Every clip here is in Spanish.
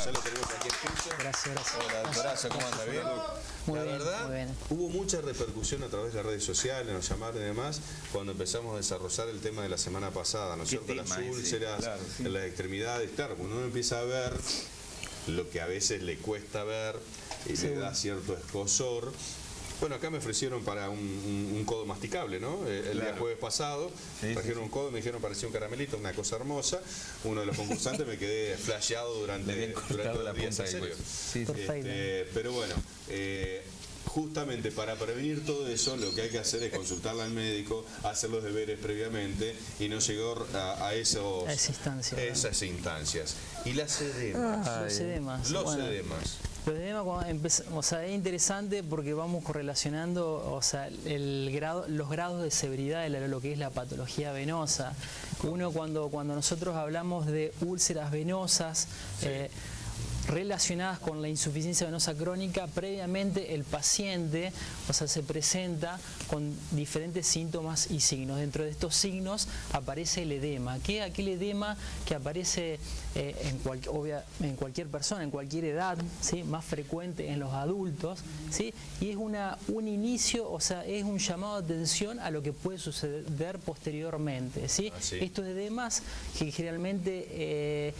ya lo tenemos aquí en piso. Gracias. Hola, doctorazo, ¿cómo anda? ¿Bien? Muy La bien, verdad, muy bien. hubo mucha repercusión a través de las redes sociales, nos llamaron y demás, cuando empezamos a desarrollar el tema de la semana pasada, ¿no es cierto? Las úlceras, claro, sí. las extremidades, claro, cuando uno empieza a ver lo que a veces le cuesta ver y le da cierto escozor. Bueno, acá me ofrecieron para un codo masticable, ¿no? El día jueves pasado, trajeron un codo y me dijeron parecía un caramelito, una cosa hermosa. Uno de los concursantes me quedé flasheado durante los días, en serio. Pero bueno, justamente para prevenir todo eso, lo que hay que hacer es consultarle al médico, hacer los deberes previamente y no llegar a esas instancias. Y las edemas. Los edemas. Los edemas, o sea, es interesante porque vamos correlacionando, o sea, los grados de severidad de lo que es la patología venosa. Uno cuando nosotros hablamos de úlceras venosas, relacionadas con la insuficiencia venosa crónica, previamente el paciente, o sea, se presenta con diferentes síntomas y signos. Dentro de estos signos aparece el edema. Aquel edema que aparece en cualquier persona, en cualquier edad, ¿sí? Más frecuente en los adultos, ¿sí? Y es un inicio, o sea, es un llamado de atención a lo que puede suceder posteriormente, ¿sí? Estos edemas que generalmente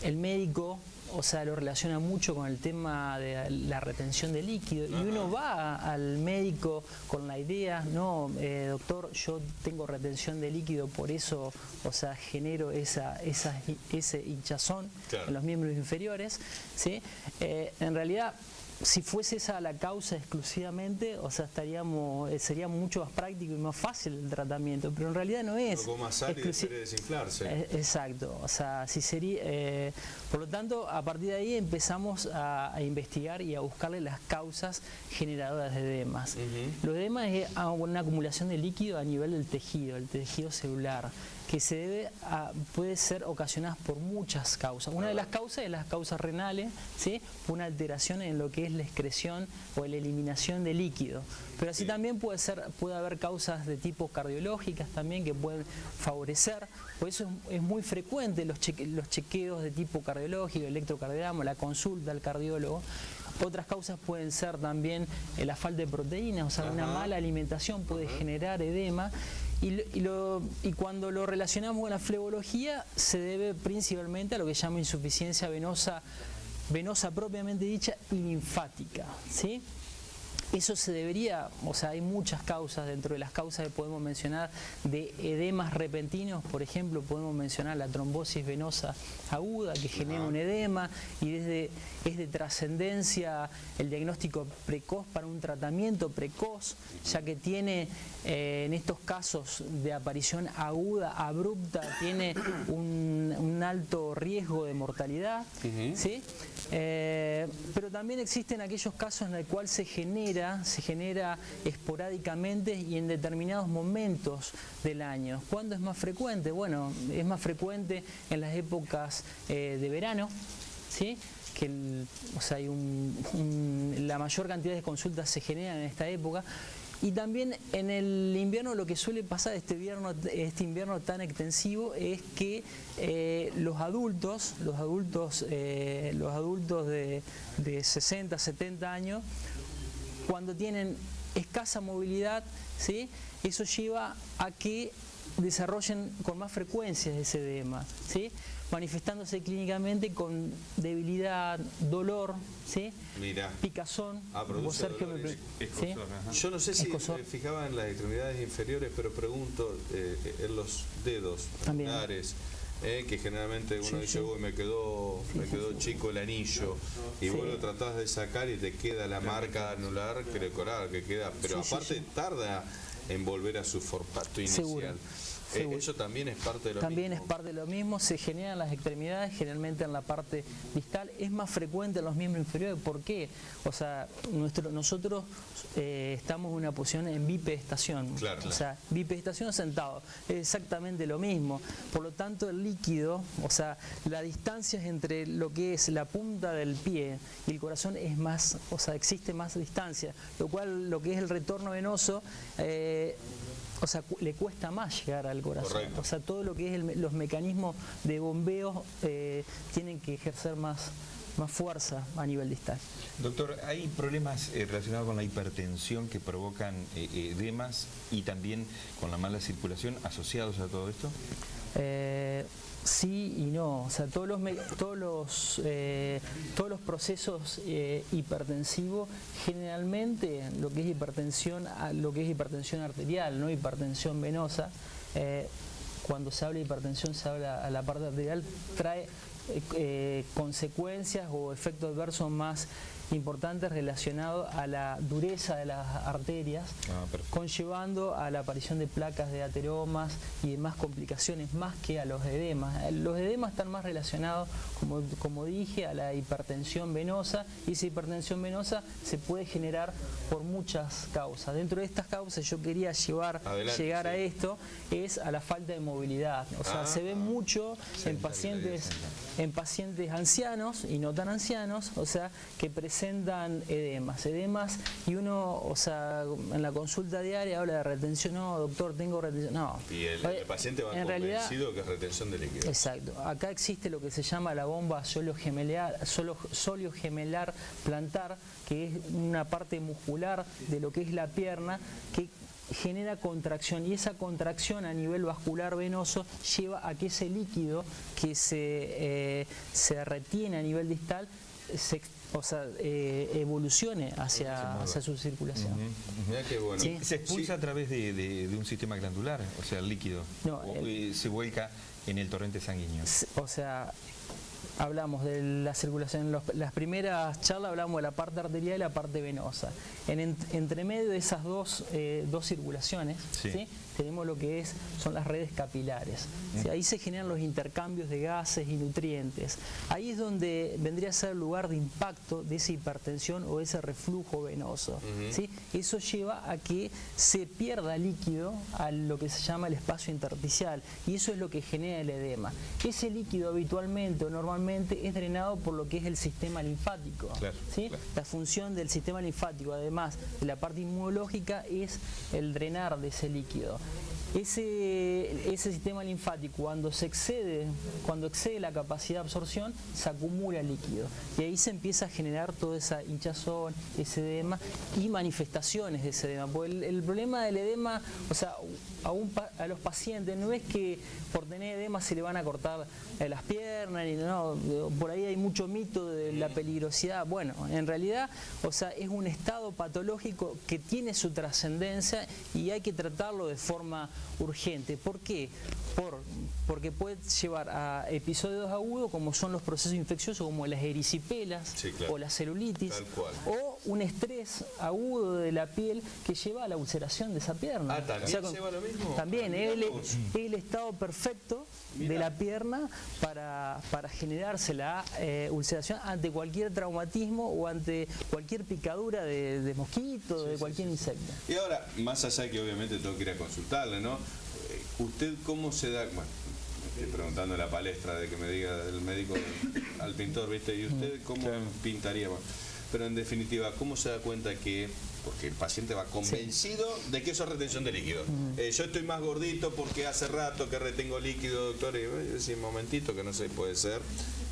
el médico, o sea, lo relaciona mucho con el tema de la retención de líquido. Y uno va al médico con la idea, no, doctor, yo tengo retención de líquido, por eso, o sea, genero ese hinchazón en los miembros inferiores, ¿sí? En realidad, si fuese esa la causa exclusivamente, o sea, sería mucho más práctico y más fácil el tratamiento, pero en realidad no es. Como más sal y debería desinflarse. Exacto, o sea, si sería, por lo tanto, a partir de ahí empezamos a investigar y a buscarle las causas generadoras de edemas. Los edemas es una acumulación de líquido a nivel del tejido, el tejido celular, que puede ser ocasionadas por muchas causas. Una de las causas es las causas renales, ¿sí? Una alteración en lo que es la excreción o la eliminación de líquido. Pero así también puede haber causas de tipo cardiológicas también que pueden favorecer. Por eso es muy frecuente los chequeos de tipo cardiológico, electrocardiograma, la consulta al cardiólogo. Otras causas pueden ser también la falta de proteínas, o sea, una mala alimentación puede generar edema. Y cuando lo relacionamos con la flebología, se debe principalmente a lo que se llama insuficiencia venosa propiamente dicha y linfática, ¿sí? Eso se debería, o sea, hay muchas causas. Dentro de las causas que podemos mencionar de edemas repentinos, por ejemplo, podemos mencionar la trombosis venosa aguda que genera un edema, y es de trascendencia el diagnóstico precoz para un tratamiento precoz, ya que tiene en estos casos de aparición aguda, abrupta, tiene un alto riesgo de mortalidad, ¿sí? Pero también existen aquellos casos en los cuales se genera esporádicamente y en determinados momentos del año. ¿Cuándo es más frecuente? Bueno, es más frecuente en las épocas de verano, ¿sí? Que o sea, la mayor cantidad de consultas se generan en esta época. Y también en el invierno, lo que suele pasar este invierno tan extensivo es que los adultos de 60, 70 años, cuando tienen escasa movilidad, ¿sí? Eso lleva a que desarrollen con más frecuencia ese edema, ¿sí? Manifestándose clínicamente con debilidad, dolor, ¿sí? Mira. Picazón. Produce dolores. ¿Sí? Yo no sé si me fijaba en las extremidades inferiores, pero pregunto en los dedos pulgares, que generalmente uno dice, uy, me quedó chico el anillo, y vos lo tratás de sacar y te queda la marca anular que queda, pero aparte tarda en volver a su formato inicial. Eso también es parte de lo mismo. También es parte de lo mismo, se generan las extremidades, generalmente en la parte distal, es más frecuente en los miembros inferiores. ¿Por qué? O sea, nosotros estamos en una posición en bipedestación, o sea, bipedestación sentado, es exactamente lo mismo. Por lo tanto, el líquido, o sea, la distancia entre lo que es la punta del pie y el corazón es más, o sea, existe más distancia, lo cual lo que es el retorno venoso, o sea, le cuesta más llegar al corazón. Correcto. O sea, todo lo que es los mecanismos de bombeo tienen que ejercer más más fuerza a nivel distal. Doctor, ¿hay problemas relacionados con la hipertensión que provocan edemas y también con la mala circulación asociados a todo esto? Sí y no, o sea, todos los procesos hipertensivos, generalmente lo que es hipertensión arterial, no hipertensión venosa, cuando se habla de hipertensión se habla a la parte arterial, trae consecuencias o efectos adversos más importantes relacionados a la dureza de las arterias, conllevando a la aparición de placas de ateromas y demás complicaciones más que a los edemas. Los edemas están más relacionados, como dije, a la hipertensión venosa, y esa hipertensión venosa se puede generar por muchas causas. Dentro de estas causas yo quería llegar a esto, es a la falta de movilidad. O sea, se ve mucho en pacientes ancianos y no tan ancianos, o sea, que presentan edemas, y uno, o sea, en la consulta diaria habla de retención, no, doctor, tengo retención, no. Y el paciente va convencido que es retención de líquido. Exacto. Acá existe lo que se llama la bomba soliogemelar plantar, que es una parte muscular de lo que es la pierna, que genera contracción, y esa contracción a nivel vascular venoso lleva a que ese líquido que se retiene a nivel distal evolucione hacia su circulación. Mirá qué bueno. ¿Sí? ¿Se expulsa a través de un sistema glandular? O sea, el líquido. No, se vuelca en el torrente sanguíneo. O sea, hablamos de la circulación. En las primeras charlas hablamos de la parte arterial y la parte venosa. Entre medio de esas dos circulaciones, ¿sí? Tenemos lo que son las redes capilares. ¿Sí? Ahí se generan los intercambios de gases y nutrientes. Ahí es donde vendría a ser el lugar de impacto de esa hipertensión o ese reflujo venoso. ¿Sí? Eso lleva a que se pierda líquido a lo que se llama el espacio intersticial, y eso es lo que genera el edema. Ese líquido habitualmente o normalmente es drenado por lo que es el sistema linfático. Claro, ¿sí? claro. La función del sistema linfático, además de la parte inmunológica, es el drenar de ese líquido. Ese sistema linfático, cuando excede la capacidad de absorción, se acumula líquido, y ahí se empieza a generar toda esa hinchazón, ese edema y manifestaciones de ese edema. Porque el problema del edema, o sea, a los pacientes no es que por tener edema se le van a cortar las piernas, ni no, por ahí hay mucho mito de la peligrosidad. Bueno, en realidad, o sea, es un estado patológico que tiene su trascendencia y hay que tratarlo de forma urgente. ¿Por qué? Porque puede llevar a episodios agudos, como son los procesos infecciosos, como las erisipelas, sí, claro, o la celulitis, o un estrés agudo de la piel que lleva a la ulceración de esa pierna. ¿También lleva lo mismo? También es el estado perfecto de la pierna para generarse la ulceración ante cualquier traumatismo o ante cualquier picadura de mosquito, de cualquier insecto. Y ahora, más allá de que obviamente tengo que ir a consultarle, ¿no? ¿Usted cómo se da? Bueno, me estoy preguntando en la palestra de que me diga el médico al pintor, ¿viste? ¿Y usted cómo pintaría? Bueno, pero en definitiva, ¿cómo se da cuenta que, porque el paciente va convencido de que eso es retención de líquido? Yo estoy más gordito porque hace rato que retengo líquido, doctor, y decir, un momentito, que no sé, puede ser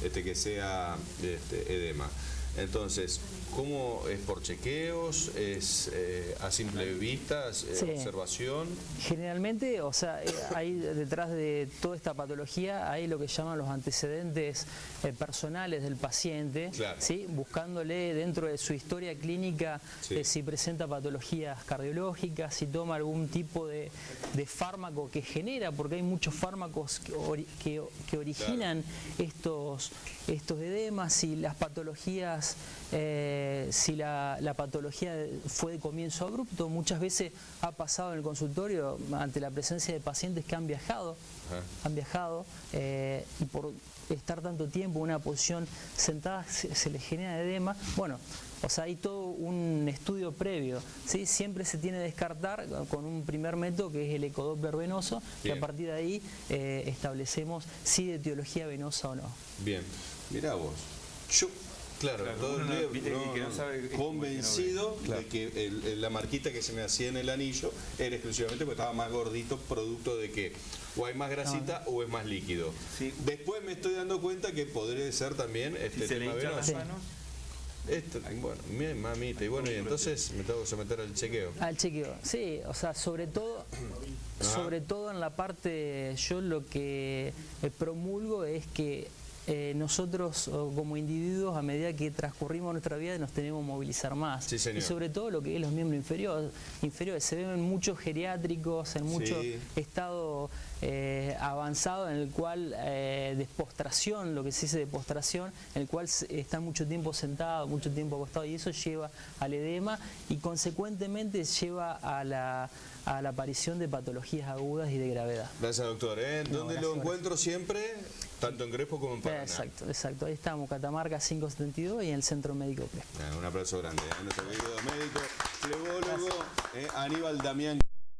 que sea edema. Entonces, ¿cómo es por chequeos? ¿Es a simple vista? ¿Observación? Generalmente, o sea, hay detrás de toda esta patología hay lo que llaman los antecedentes personales del paciente, claro, ¿sí? Buscándole dentro de su historia clínica si presenta patologías cardiológicas, si toma algún tipo de fármaco que genera, porque hay muchos fármacos que originan estos edemas, si las patologías, si la patología fue de comienzo abrupto. Muchas veces ha pasado en el consultorio ante la presencia de pacientes que han viajado y por estar tanto tiempo en una posición sentada se les genera edema. Bueno, o sea, hay todo un estudio previo, ¿sí? Siempre se tiene que descartar con un primer método que es el ecodoppler venoso, que a partir de ahí establecemos si de etiología venosa o no. Bien, mirá vos, yo Claro, Claro, todo uno el no- día viste que no sabe, es como convencido que no ve. de que la marquita que se me hacía en el anillo era exclusivamente porque estaba más gordito, producto de que o hay más grasita o es más líquido. Sí. Después me estoy dando cuenta que podría ser también Si se le tema hinchan las venoso. manos, Bueno, mi mamita, y bueno, y entonces me tengo que someter al chequeo. Al chequeo, sí, o sea, sobre todo en la parte, yo lo que promulgo es que nosotros como individuos, a medida que transcurrimos nuestra vida, nos tenemos que movilizar más. Sí, señor. Y sobre todo lo que es los miembros inferiores. Se ven muchos geriátricos, en mucho Sí. estado avanzado, en el cual de postración, lo que se dice de postración, en el cual están mucho tiempo sentados, mucho tiempo acostados, y eso lleva al edema y consecuentemente lleva a la aparición de patologías agudas y de gravedad. Gracias, doctor. ¿Dónde lo gracias. encuentro siempre? Tanto en Crespo como en Paraná. Exacto. Ahí estamos, Catamarca 572 y en el Centro Médico Crespo. Un abrazo grande. Nuestro querido médico, flebólogo, Aníbal Damián.